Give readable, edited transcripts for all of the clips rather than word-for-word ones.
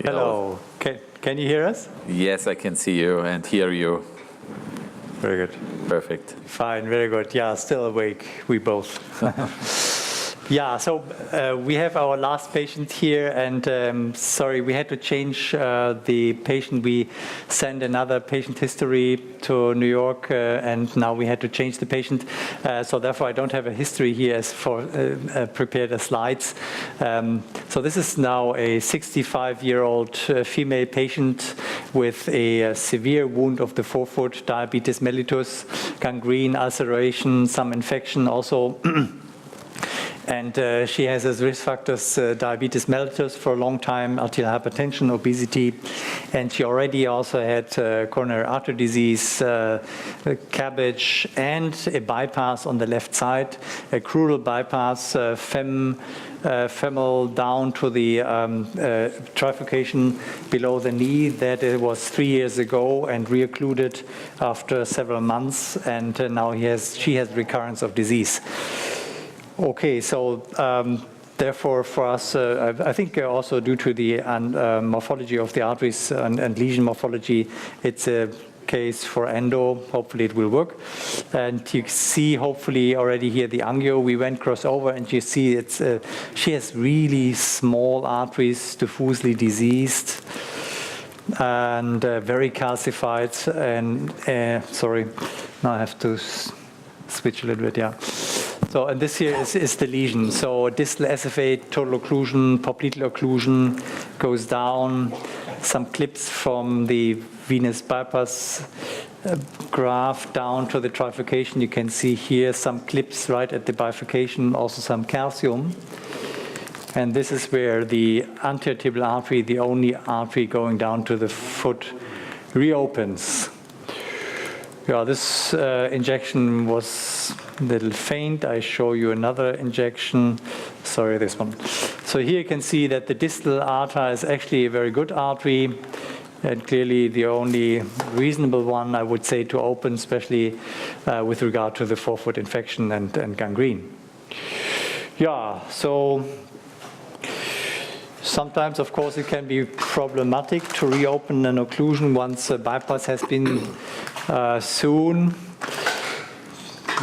Hello. Can you hear us? Yes, I can see you and hear you. Very good. Perfect. Fine, very good. Yeah, still awake, we both. Yeah, so we have our last patient here, and sorry, we had to change the patient. We sent another patient history to New York, and now we had to change the patient. So therefore, I don't have a history here as for prepared as slides. So this is now a 65-year-old female patient with a severe wound of the forefoot, diabetes mellitus, gangrene, ulceration, some infection also. And she has as risk factors diabetes mellitus for a long time, arterial hypertension, obesity, and she already also had coronary artery disease, CABG, and a bypass on the left side, a crural bypass, femoral down to the trifurcation below the knee. That it was 3 years ago and reoccluded after several months, and now she has recurrence of disease. Okay, so therefore for us, I think also due to the morphology of the arteries and lesion morphology, it's a case for endo. Hopefully it will work. And you see hopefully already here the angio. We went crossover and you see she has really small arteries, diffusely diseased and very calcified. And sorry, now I have to switch a little bit, yeah. So, and this here is the lesion. So distal SFA, total occlusion, popliteal occlusion goes down. Some clips from the venous bypass graft down to the trifurcation. You can see here some clips right at the bifurcation, also some calcium. And this is where the anterior tibial artery, the only artery going down to the foot, reopens. Yeah, this injection was a little faint. I show you another injection. Sorry, this one. So here you can see that the distal artery is actually a very good artery, and clearly the only reasonable one, I would say, to open, especially with regard to the forefoot infection and gangrene. Yeah, so sometimes, of course, it can be problematic to reopen an occlusion once a bypass has been soon.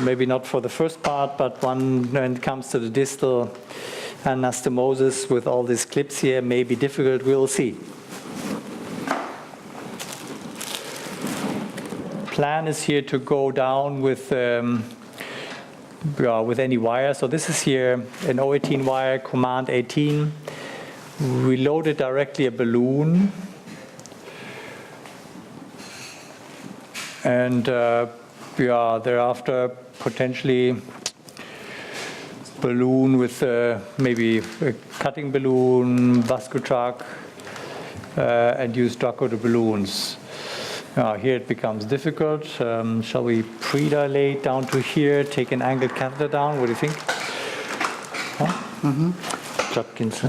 Maybe not for the first part, but when it comes to the distal anastomosis with all these clips here, may be difficult. We'll see. Plan is here to go down with any wire. So this is here an 018 wire, command 18. We loaded directly a balloon, and thereafter potentially balloon with maybe a cutting balloon, Vascutrac, and use drug-coated balloons. Here it becomes difficult. Shall we pre-dilate down to here, take an angled catheter down? What do you think? Huh? Mm-hmm. Judkins.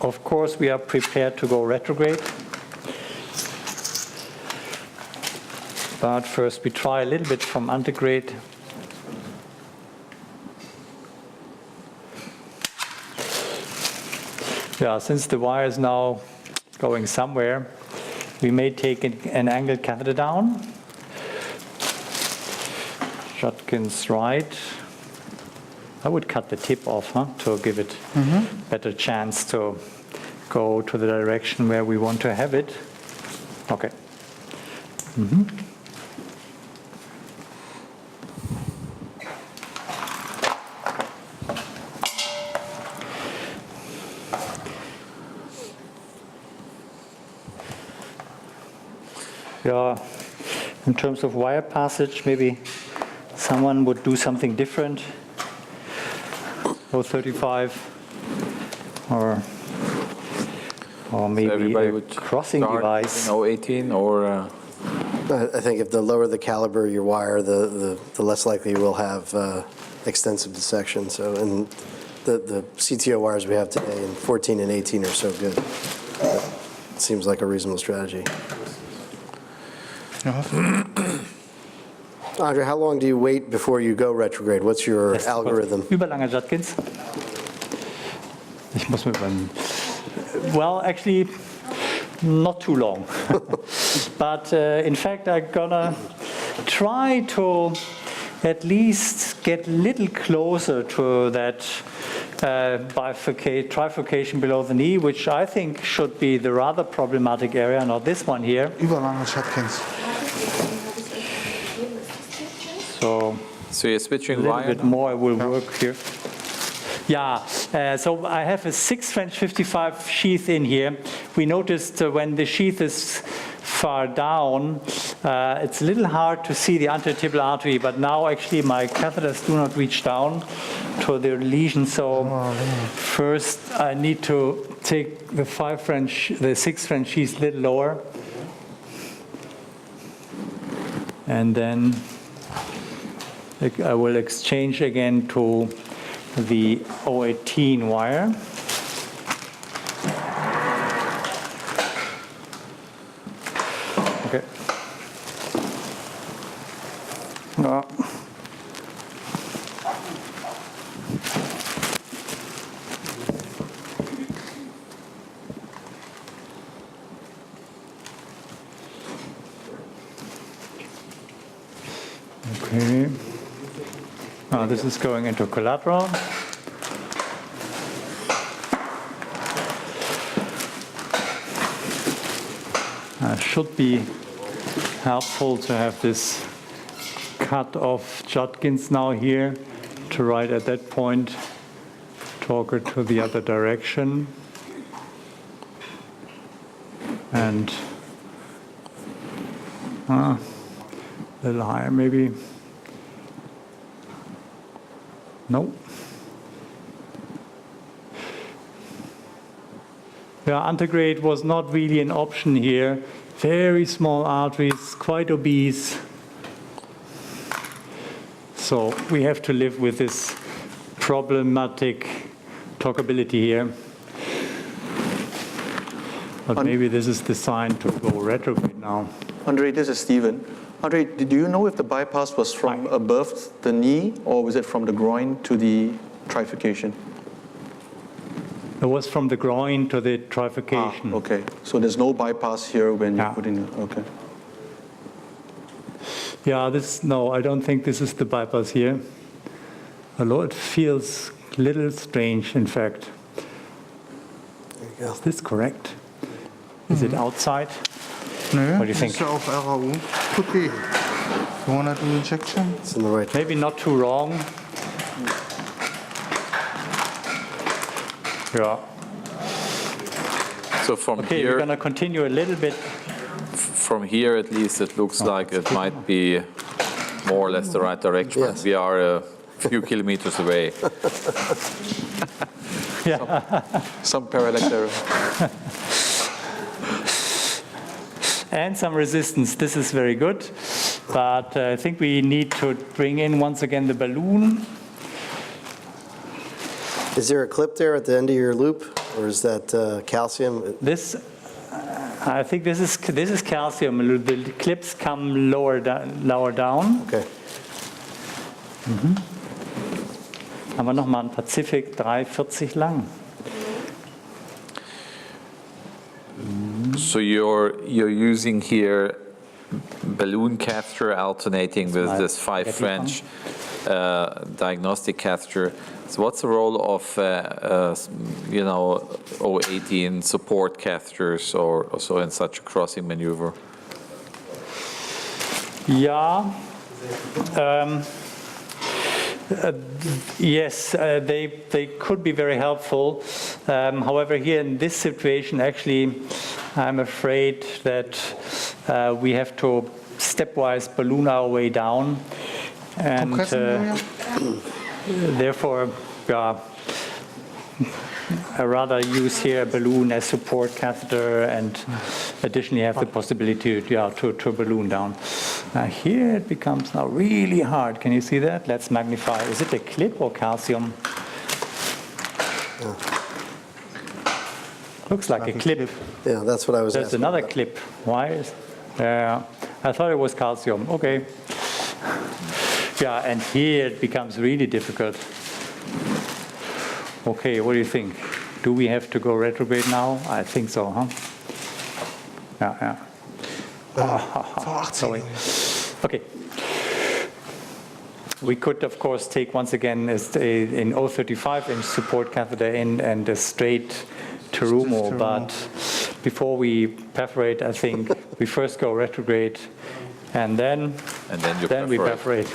Of course, we are prepared to go retrograde. But first, we try a little bit from antegrade. Yeah, since the wire is now going somewhere, we may take an angled catheter down. Judkins right. I would cut the tip off, to give it better chance to go to the direction where we want to have it. Okay. Yeah, in terms of wire passage, maybe someone would do something different. 035 or maybe a crossing device. 018 or I think if the lower the caliber your wire, the less likely you will have extensive dissection. So, and the CTO wires we have today in 14 and 18 are so good. It seems like a reasonable strategy. Andre, how long do you wait before you go retrograde? What's your algorithm? Überlanger Judkins. Ich muss mir überlegen. Well, actually, not too long. But in fact, I'm gonna try to at least get a little closer to that trifurcation below the knee, which I think should be the rather problematic area, not this one here. Überlanger Judkins. So you're a switching little wire? bit more will work here. Yeah, so I have a 6 French 55 sheath in here. We noticed when the sheath is far down, it's a little hard to see the anterior artery, but now actually my catheters do not reach down to the lesion. So first I need to take the 6 French sheath a little lower, and then I will exchange again to the 018 wire. Okay. No. Okay. Now this is going into collateral. Should be helpful to have this cut off Judkins now here to right at that point, torque it to the other direction. And a little higher maybe. No. Yeah, antegrade was not really an option here. Very small arteries, quite obese. So we have to live with this problematic torqueability here. But maybe this is the sign to go retrograde now. Andre, this is Stephen. Andre, do you know if the bypass was from above the knee or was it from the groin to the trifurcation? It was from the groin to the trifurcation. Okay, so there's no bypass here when you put in, okay. Yeah, no, I don't think this is the bypass here. Although it feels a little strange, in fact. There you go. Is this correct? Is it outside? Nö, What do you think? ist ja auf RAU. Could be. You want to do injection? It's in the right. Maybe not too wrong. Yeah. So from Okay, here, we're going to continue a little bit. from here at least, it looks like it might be more or less the right direction. Yes. We are a few kilometers away. Some parallax error. And some resistance. This is very good. But I think we need to bring in once again the balloon. Is there a clip there at the end of your loop, or is that calcium? This, I think this is calcium. The clips come lower down. Okay. Haben wir nochmal einen Pacific 340 lang. So you're using here balloon catheter alternating with this 5 French diagnostic catheter. So what's the role of 018 support catheters or so in such a crossing maneuver? Yeah. Yes, they could be very helpful. However, here in this situation, actually, I'm afraid that we have to stepwise balloon our way down, and therefore, I rather use here a balloon as support catheter, and additionally have the possibility to balloon down. Now here it becomes now really hard. Can you see that? Let's magnify. Is it a clip or calcium? Looks like a clip. Yeah, that's what I was There's asking another about. clip. Why is? I thought it was calcium. Okay. Yeah, and here it becomes really difficult. Okay, what do you think? Do we have to go retrograde now? I think so, huh? Yeah. Sorry. Okay. We could, of course, take once again in 035 inch support catheter in and a straight Terumo, but before we perforate, I think we first go retrograde and then we perforate.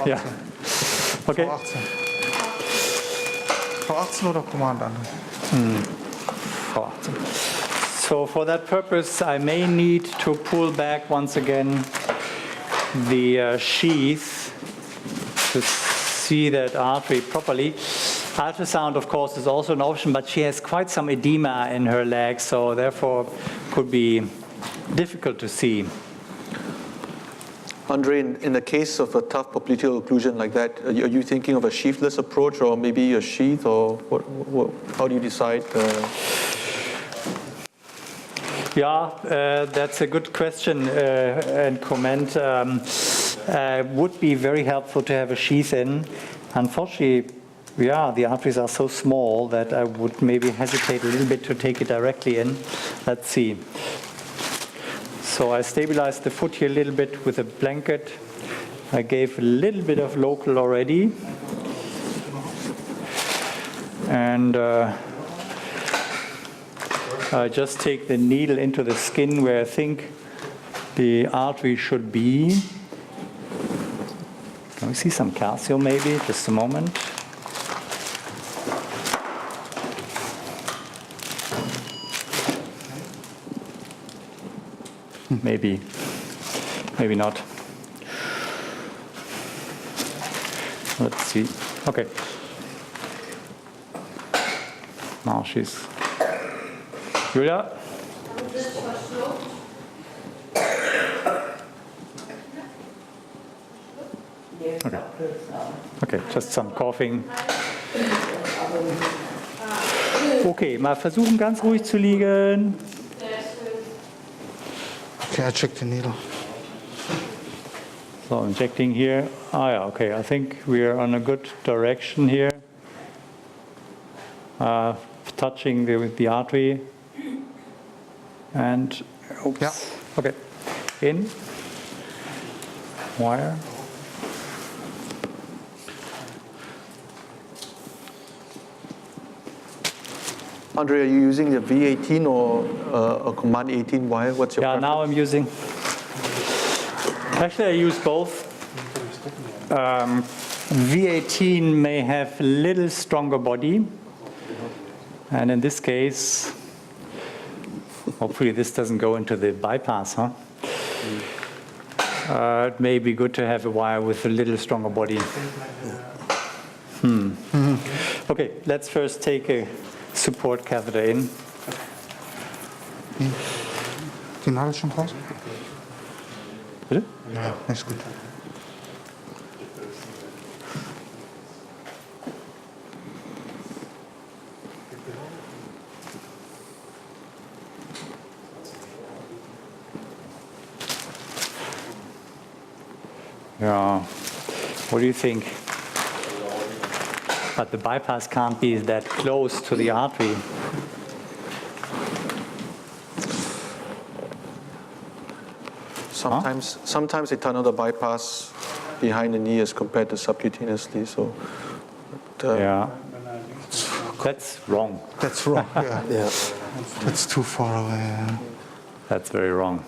Ja. Okay. V18 oder Commander? So for that purpose, I may need to pull back once again the sheath to see that artery properly. Ultrasound, of course, is also an option, but she has quite some edema in her leg, so therefore could be difficult to see. Andre, in the case of a tough popliteal occlusion like that, are you thinking of a sheathless approach or maybe a sheath, or how do you decide? Yeah, that's a good question and comment. Would be very helpful to have a sheath in. Unfortunately, yeah, the arteries are so small that I would maybe hesitate a little bit to take it directly in. Let's see. So I stabilized the foot here a little bit with a blanket. I gave a little bit of local already. And I just take the needle into the skin where I think the artery should be. Can we see some calcium maybe? Just a moment. Maybe not. Let's see. Okay. Now she's. Julia? Okay. Okay, just some coughing. Okay, mal versuchen ganz ruhig zu liegen. Okay, I check the needle. So injecting here. Ah, yeah, okay. I think we are on a good direction here. Touching the artery. And, oops. Yeah. Okay. In. Wire. Andre, are you using the V18 or a Command 18 wire? What's your Yeah, preference? now I'm using. Actually, I use both. V18 may have a little stronger body. And in this case, hopefully this doesn't go into the bypass, huh? It may be good to have a wire with a little stronger body. Okay, let's first take a support catheter in. Die Nadel schon raus? Bitte? Ja, ist gut. Yeah. What do you think? But the bypass can't be that close to the artery. Sometimes they tunnel the bypass behind the knee as compared to subcutaneously. So, Yeah. That's wrong. That's wrong, yeah. Yeah. That's too far away. Yeah. That's very wrong.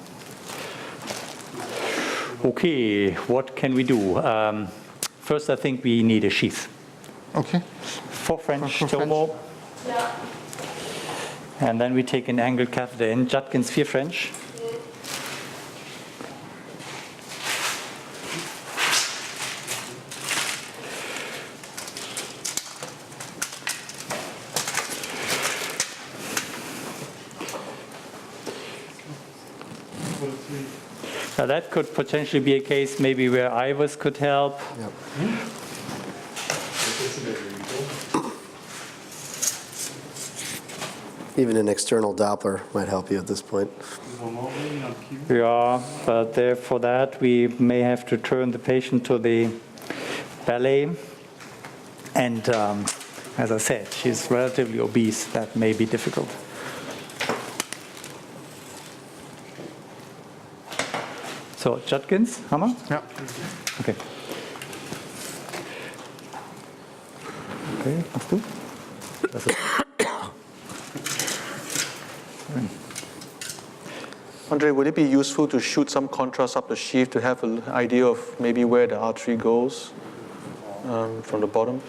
Okay, what can we do? First, I think we need a sheath. Okay. For French, For French. Tomo. And then we take an angled catheter in. Judkins 4 French. Now that could potentially be a case maybe where Ivers could help. Yep. Even an external Doppler might help you at this point. Yeah, but for that we may have to turn the patient to the ballet. And as I said, she's relatively obese. That may be difficult. So, Judkins, Hammer? Ja. Okay. Okay, machst du? Das ist Andre, would it be useful to shoot some contrast up the sheath to have an idea of maybe where the artery goes from the bottom?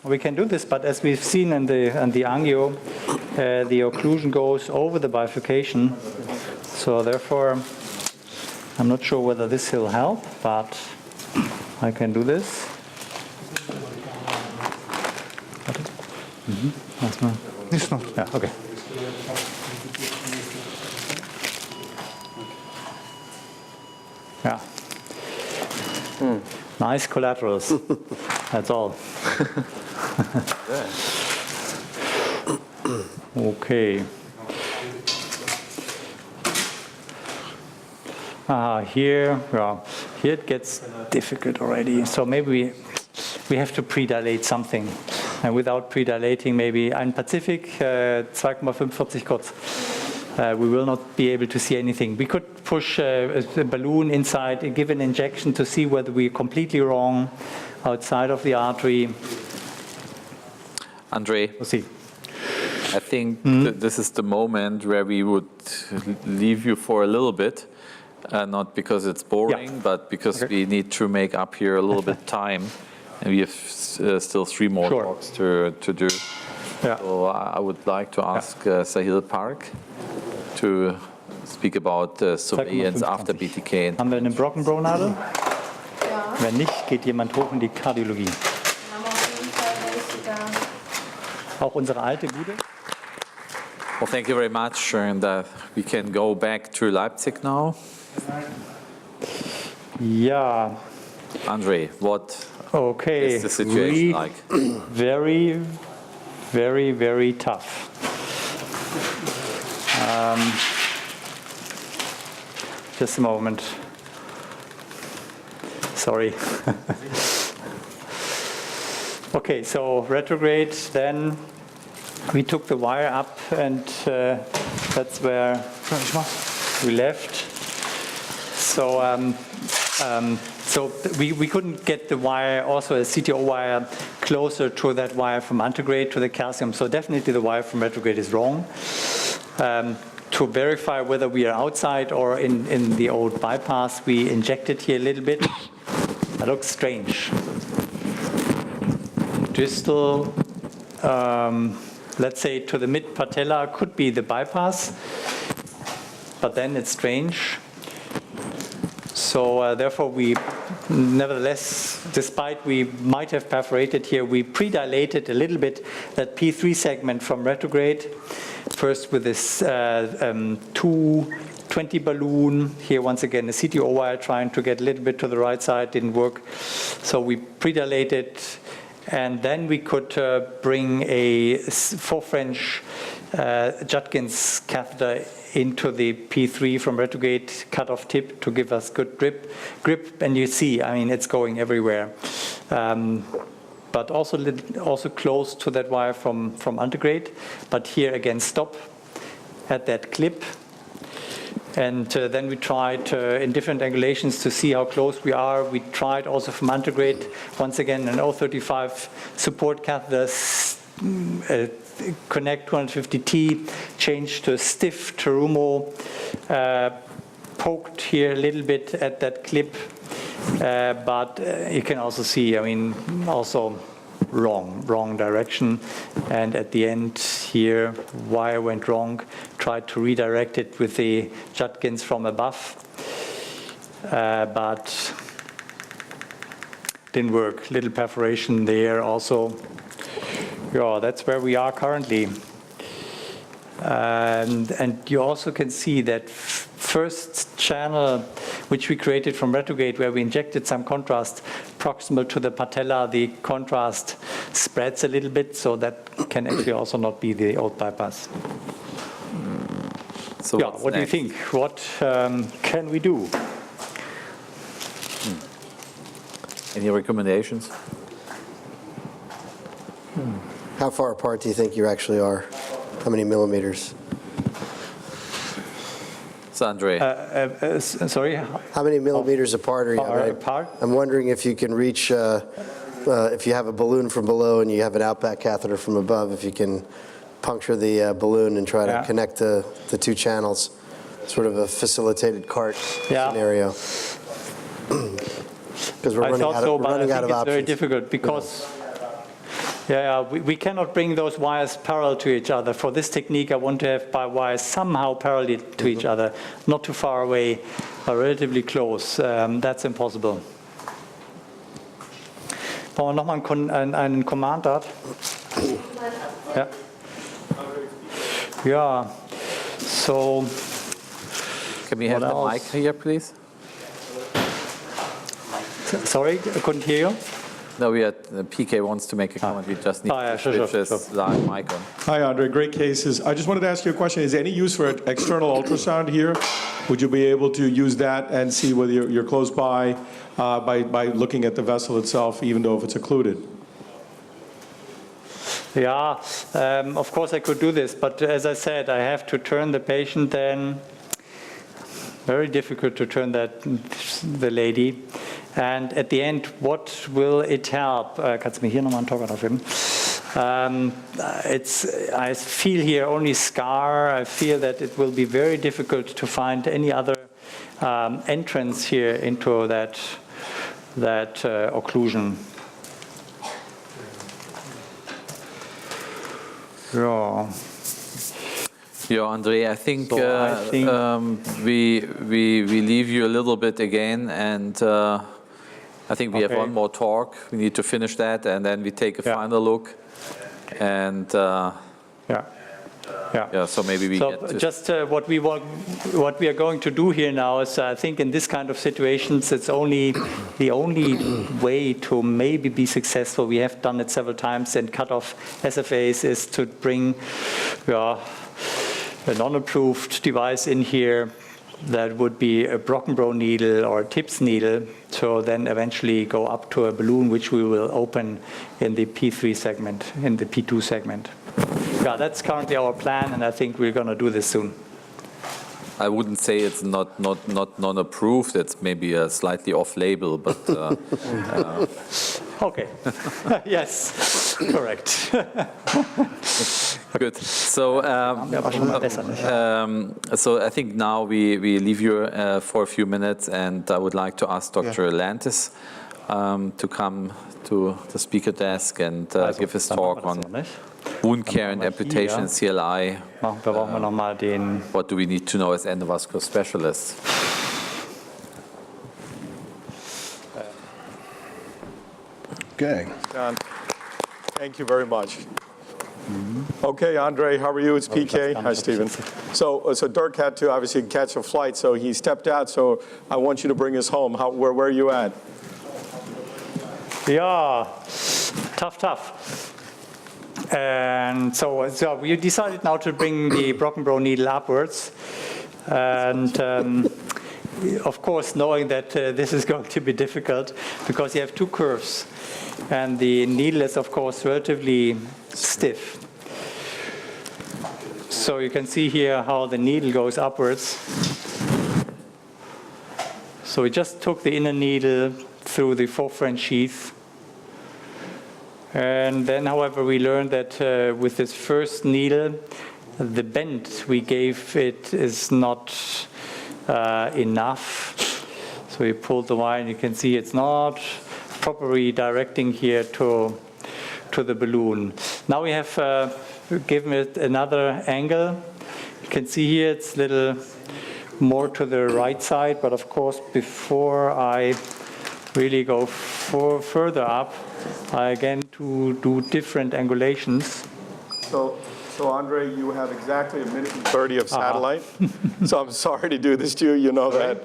We can do this, but as we've seen in the angio, the occlusion goes over the bifurcation. So therefore, I'm not sure whether this will help, but I can do this. Nicht noch. Yeah, okay. Yeah. Nice collaterals. That's all. Okay. Here it gets difficult already. So maybe we have to predilate something. And without predilating, maybe ein Pazifik 2,45 kurz. We will not be able to see anything. We could push a balloon inside and give an injection to see whether we're completely wrong outside of the artery. Andre, We'll see. I think this is the moment where we would leave you for a little bit, not because it's boring, but because we need to make up here a little bit time, and we have still 3 more talks to do. Yeah. So I would like to ask Sahil Park to speak about surveillance after BTK. Haben wir eine Brockenbrow-Nadel? Ja, Wenn nicht, geht jemand hoch in die Kardiologie. aber auf jeden Fall welche da. Auch unsere alte Bude. Well, thank you very much, and we can go back to Leipzig now. Ja, Andre, what okay. is the situation like? Very, very, very tough. Just a moment. Sorry. Okay, so retrograde, then we took the wire up, and that's where we left. So, we couldn't get the wire, also a CTO wire, closer to that wire from antegrade to the calcium. So definitely the wire from retrograde is wrong. To verify whether we are outside or in the old bypass, we injected here a little bit. That looks strange. Distal, let's say to the mid patella could be the bypass, but then it's strange. So therefore we, nevertheless, despite we might have perforated here, we predilated a little bit that P3 segment from retrograde. First with this 220 balloon, here once again a CTO wire trying to get a little bit to the right side, didn't work. So we predilated, and then we could bring a 4 French Judkins catheter into the P3 from retrograde cutoff tip to give us good grip, and you see, I mean, it's going everywhere. But also close to that wire from antegrade, but here again stop at that clip. And then we tried in different angulations to see how close we are. We tried also from antegrade, once again an 035 support catheter, connect 250T, change to stiff Terumo, poked here a little bit at that clip, but you can also see, I mean, also wrong direction. And at the end here, wire went wrong, tried to redirect it with the Judkins from above, but didn't work. Little perforation there also. Yeah, that's where we are currently. And you also can see that first channel which we created from retrograde, where we injected some contrast proximal to the patella. The contrast spreads a little bit, so that can actually also not be the old bypass. So Yeah, what's what next? do you think? What can we do? Any recommendations? How far apart do you think you actually are? How many millimeters? So Andre, Sorry? How many millimeters apart are you? Far apart? I'm wondering if you can reach, if you have a balloon from below and you have an outback catheter from above, if you can puncture the balloon and try to connect the two channels, sort of a facilitated cart scenario. Because we're I running thought out so, of, but I running out think of it's very options. difficult because we cannot bring those wires parallel to each other. For this technique, I want to have wires somehow parallel to each other, not too far away, but relatively close. That's impossible. Brauchen wir nochmal einen Command Art? Ja. Yeah. So. can we have what the else? mic here, please? Sorry, I couldn't hear you. No, we had PK wants to make a comment. We just need to switch this live mic on. Hi, Andre. Great cases. I just wanted to ask you a question. Is there any use for external ultrasound here? Would you be able to use that and see whether you're close by looking at the vessel itself, even though if it's occluded? Yeah, of course I could do this, but as I said, I have to turn the patient then. Very difficult to turn the lady. And at the end, what will it help? Kannst du mir hier nochmal einen Talker aufheben? I feel here only scar. I feel that it will be very difficult to find any other entrance here into that occlusion. Yeah. Yeah, Andre, I think, So we leave you a little bit again, and I think we have one more talk. We need to finish that, and then we take a final look. And so maybe we get to just what we are going to do here now is, I think in this kind of situations, it's the only way to maybe be successful. We have done it several times, and cut off SFAs is to bring a non-approved device in here that would be a Brockenbrough needle or a TIPS needle, to then eventually go up to a balloon, which we will open in the P3 segment, in the P2 segment. Yeah, that's currently our plan, and I think we're going to do this soon. I wouldn't say it's not non-approved. It's maybe a slightly off-label, but Okay. Yes, correct. good. So, so I think now we leave you for a few minutes, and I would like to ask Dr. Lantis to come to the speaker desk and give his talk on wound care and amputation in CLI. What do we need to know as endovascular specialists? Okay. John, thank you very much. Okay, Andre, how are you? It's PK. Hi, Stephen. So Dirk had to obviously catch a flight, so he stepped out. So I want you to bring us home. Where are you at? Yeah, tough. And so we decided now to bring the Brockenbrough needle upwards. And of course, knowing that this is going to be difficult because you have two curves. And the needle is, of course, relatively stiff. So you can see here how the needle goes upwards. So we just took the inner needle through the forefront sheath. And then, however, we learned that with this first needle, the bend we gave it is not enough. So we pulled the wire, and you can see it's not properly directing here to the balloon. Now we have given it another angle. You can see here it's a little more to the right side, but of course, before I really go further up, I again to do different angulations. So Andre, you have exactly 1 minute and 30 of satellite. So I'm sorry to do this to you, you know that.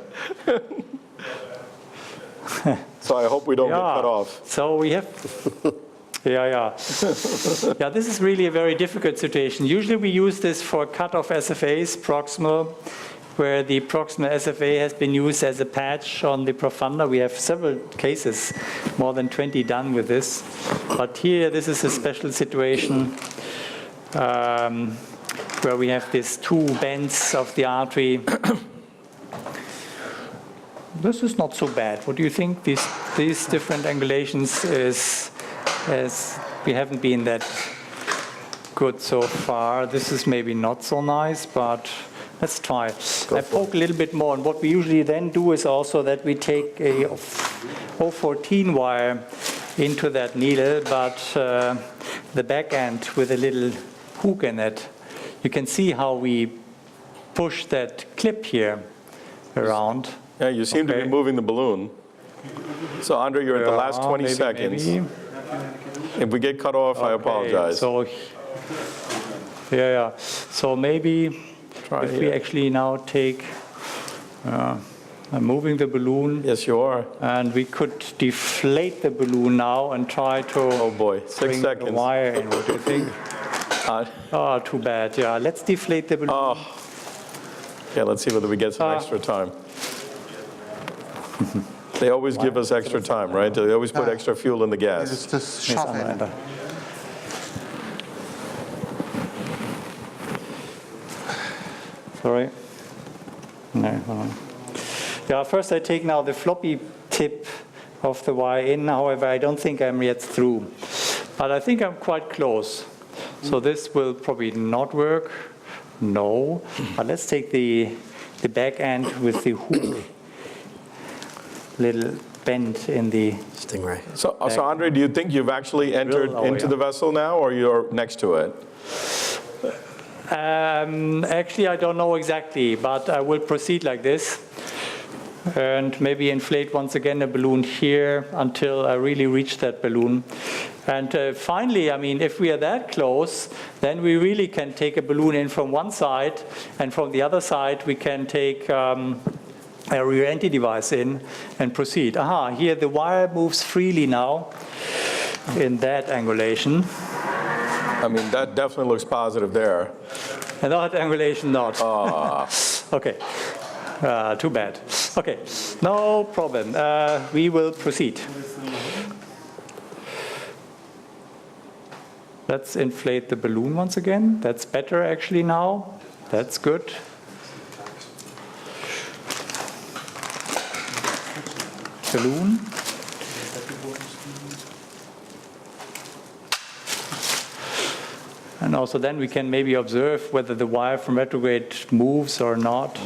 So I hope we don't get cut off. So we have, yeah, this is really a very difficult situation. Usually we use this for cut-off SFAs, proximal, where the proximal SFA has been used as a patch on the profunder. We have several cases, more than 20 done with this. But here, this is a special situation where we have these two bends of the artery. This is not so bad. What do you think? These different angulations we haven't been that good so far. This is maybe not so nice, but let's try. I poke a little bit more, and what we usually then do is also that we take a 014 wire into that needle, but the back end with a little hook in it. You can see how we push that clip here around. Yeah, you seem to be moving the balloon. So Andre, you're at the last 20 seconds. Maybe. If we get cut off, I apologize. So, So maybe if we actually now take, I'm moving the balloon. Yes, you are. And we could deflate the balloon now and try to Oh boy, 6 bring seconds. the wire in. What do you think? Oh, too bad. Yeah, let's deflate the balloon. Yeah, let's see whether we get some extra time. They always give us extra time, right? They always put extra fuel in the gas. Das ist das Scharfende. Sorry. No, hold on. Yeah, first I take now the floppy tip of the wire in. However, I don't think I'm yet through. But I think I'm quite close. So this will probably not work. No. But let's take the back end with the hook. Little bend in the Stingray. So Andre, do you think you've actually entered into the vessel now, or you're next to it? Actually, I don't know exactly, but I will proceed like this and maybe inflate once again a balloon here until I really reach that balloon. And finally, I mean, if we are that close, then we really can take a balloon in from one side, and from the other side we can take a rear entry device in and proceed. Aha, here the wire moves freely now in that angulation. I mean, that definitely looks positive there. And that angulation not. Okay, too bad. Okay, no problem. We will proceed. Let's inflate the balloon once again. That's better actually now. That's good. Balloon. And also then we can maybe observe whether the wire from retrograde moves or not.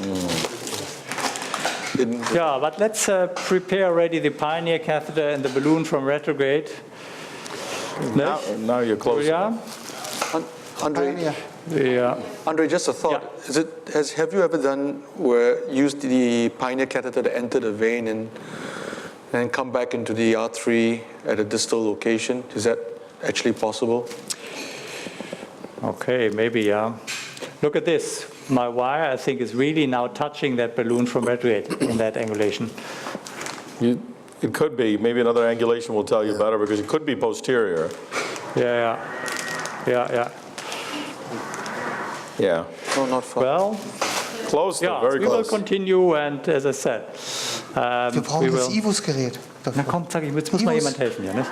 Yeah, but let's prepare already the Pioneer catheter and the balloon from retrograde. Now you're close. Yeah. Andre, Yeah. Andre, just a thought. Have you ever used the Pioneer catheter to enter the vein and then come back into the R3 at a distal location? Is that actually possible? Okay, maybe, yeah. Look at this. My wire, I think, is really now touching that balloon from retrograde in that angulation. It could be. Maybe another angulation will tell you better, because it could be posterior. Yeah. No, not far. Well, Close, though, yeah, very we will close. continue, and as I said, Wir brauchen das IVUS-Gerät Na dafür. komm, sag ich, jetzt muss mal jemand helfen hier, ne?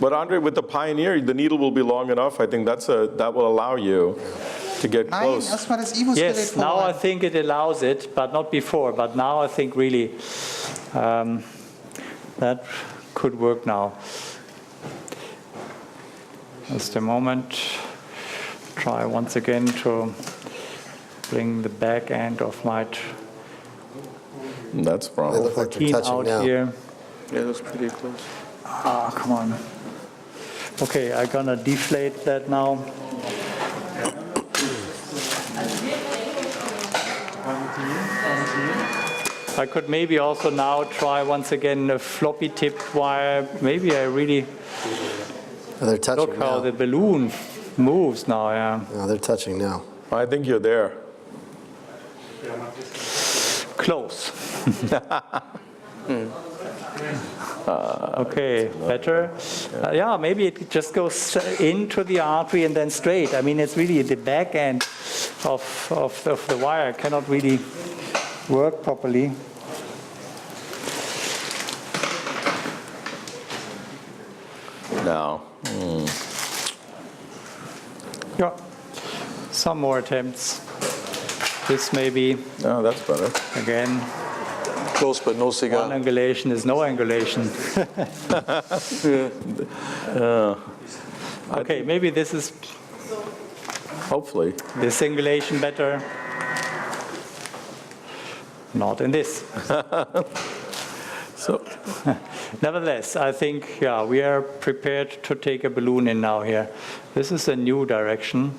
But Andre, with the Pioneer, the needle will be long enough. I think that will allow you to get Nein, close. erstmal das IVUS-Gerät Yes, now I vorbereiten. think it allows it, but not before. But now I think really that could work now. Just a moment. Try once again to bring the back end of my That's They wrong. look like they're 14 touching out now. here. Yeah, that's pretty close. Oh, come on. Okay, I'm gonna deflate that now. I could maybe also now try once again a floppy tip wire. Maybe I really Oh, they're touching look how now. the balloon moves now, yeah. No, they're touching now. I think you're there. Close. Okay, better. Yeah, maybe it just goes into the artery and then straight. I mean, it's really the back end of the wire cannot really work properly. No. Yeah, some more attempts. This maybe, No, that's better. again, Close but no one cigar. angulation is no angulation. Okay, maybe this is Hopefully. this angulation better. Not in this. So, Nevertheless, I think, yeah, we are prepared to take a balloon in now here. This is a new direction.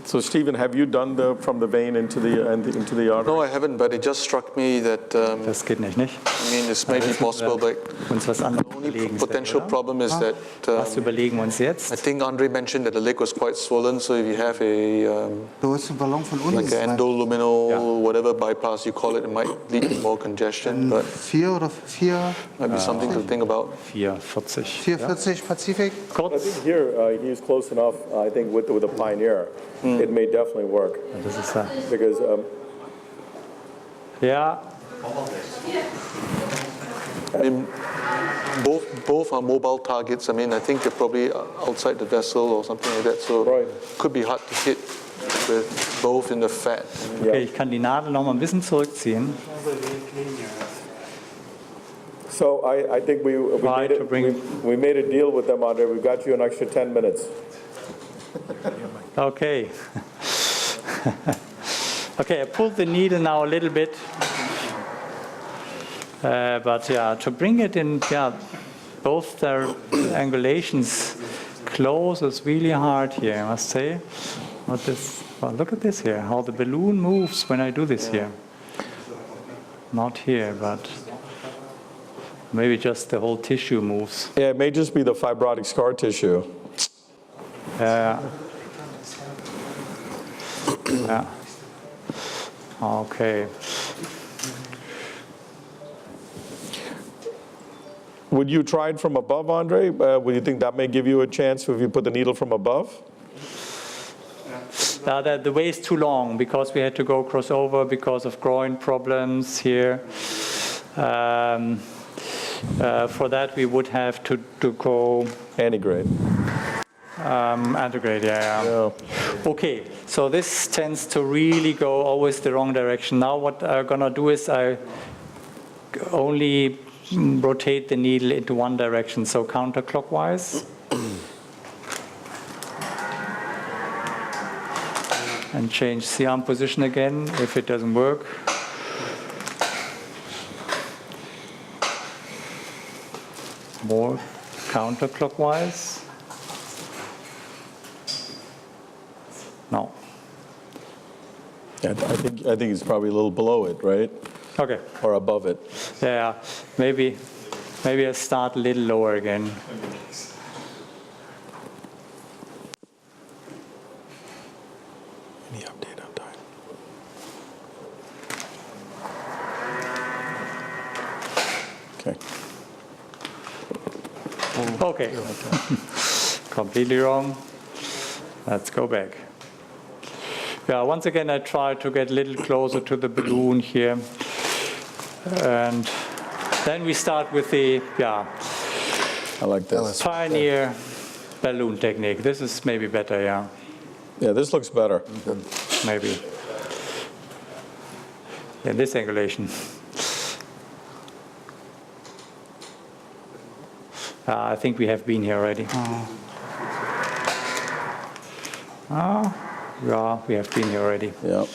so Stephen, have you done from the vein into the artery? No, I haven't, but it just struck me that, Das geht nicht, nicht? I mean, this may be possible, but Uns was anderes the only überlegen. potential oder? problem is that Was überlegen wir uns jetzt? I think Andre mentioned that the leg was quite swollen, so if you have a Du holst den Ballon von like uns. an endoluminal whatever bypass you call it, it might lead to more congestion, but 4 oder 4, might be something to think about. 4,40. 440 Pazifik. I Kurz. think here he's close enough. I think with the Pioneer, it may definitely work Das ist ja. because Ja, I mean, both are mobile targets. I mean, I think they're probably outside the vessel or something like that, so Right. could be hard to hit with both in the fat. okay, ich kann die Nadel noch mal ein bisschen zurückziehen. so I think we Try made to it. bring- We made a deal with them, Andre. We got you an extra 10 minutes. Okay. Okay, I pulled the needle now a little bit. But yeah, to bring it in, yeah, both their angulations close is really hard here, I must say. Well, look at this here, how the balloon moves when I do this here. Not here, but maybe just the whole tissue moves. Yeah, it may just be the fibrotic scar tissue. Yeah. Yeah. Okay. Would you try it from above, Andre? Would you think that may give you a chance if you put the needle from above? The way is too long because we had to go crossover because of groin problems here. For that, we would have to go Antegrade. antegrade, yeah. Okay, so this tends to really go always the wrong direction. Now what I'm gonna do is I only rotate the needle into one direction, so counterclockwise. And change the arm position again if it doesn't work. More counterclockwise. No. Yeah, I think it's probably a little below it, right? Okay. Or above it. Yeah, maybe I start a little lower again. Any update on time? Okay. Okay. Completely wrong. Let's go back. Yeah, once again, I try to get a little closer to the balloon here. And then we start with the, I like this. Pioneer balloon technique. This is maybe better, yeah, Yeah, this looks better. maybe. In this angulation. I think we have been here already. Yeah, we have been here already. Yeah.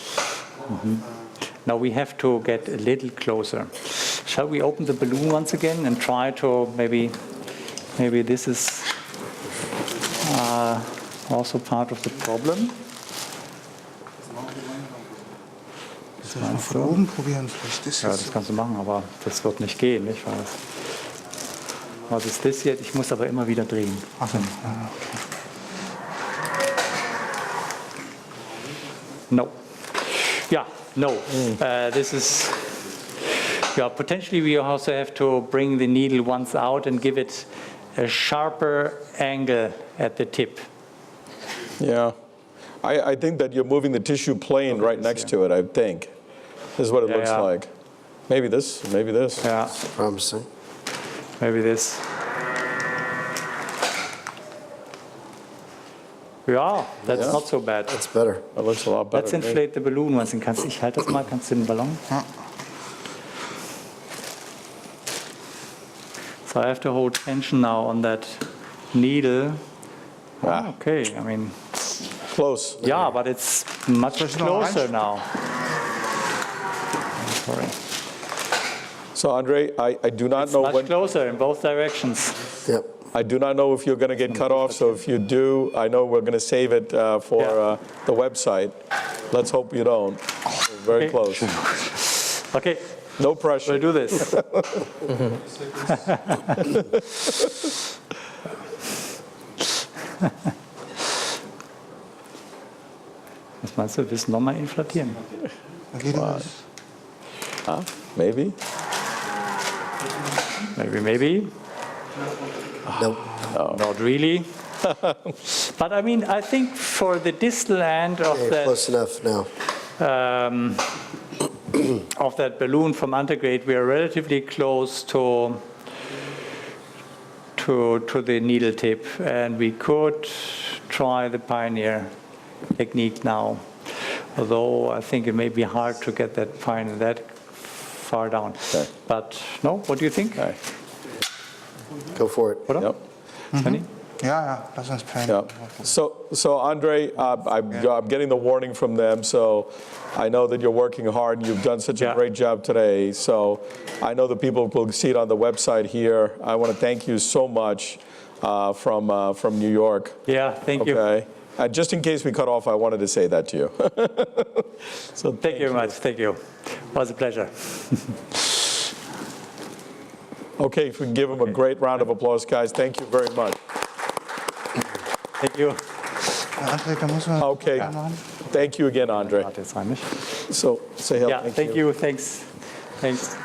Now we have to get a little closer. Shall we open the balloon once again and try to maybe this is also part of the problem? Mal von oben probieren, vielleicht ist Ja, es. das kannst du machen, aber das wird nicht gehen, nicht wahr? Was ist das jetzt? Ich muss aber immer wieder drehen. Ach, ja. No. Yeah, no. This is Yeah, potentially we also have to bring the needle once out and give it a sharper angle at the tip. Yeah. I think that you're moving the tissue plane right next to it, I think. This is what it looks yeah. like. Maybe this, maybe this. Yeah, Promising. maybe this. Ja, that's not so bad. That's better. That looks a lot better. Let's to me. inflate the balloon once. Ich halte das mal, kannst du den Ballon? So I have to hold tension now on that needle. Ah. Okay, I mean, Close. yeah, but it's much closer now. Sorry. So Andre, I do not It's know much when. closer in both directions. Yep. I do not know if you're going to get cut off, so if you do, I know we're going to save it for Yeah. the website. Let's hope you don't. Very Okay. close. Okay, No pressure. we'll do this. Was meinst du, willst du nochmal inflatieren? Maybe. Maybe. Nope. Not really. But I mean, I think for the distal end of Yeah, that close enough now. of that balloon from antegrade, we are relatively close to the needle tip, and we could try the pioneer technique now. Although I think it may be hard to get that pioneer that far down. Okay. But no, what do you think? Okay. Go for it. Oder? Yep. Svenny? Ja, lass uns planen. Yeah. So Andre, I'm getting the warning from them, so I know that you're working hard and you've done such a Yeah. great job today. So I know the people will see it on the website here. I want to thank you so much from New York. Yeah, thank you. Okay. And just in case we cut off, I wanted to say that to you. So Thank you very much. Thank you. It was a pleasure. Okay, if we can give them a great round of applause, guys. Thank you very much. Thank you. André, da muss man Okay. machen. Thank you again, Andre. Warte, jetzt rein mich. So say hello. Yeah, thank you. Thanks. Thanks.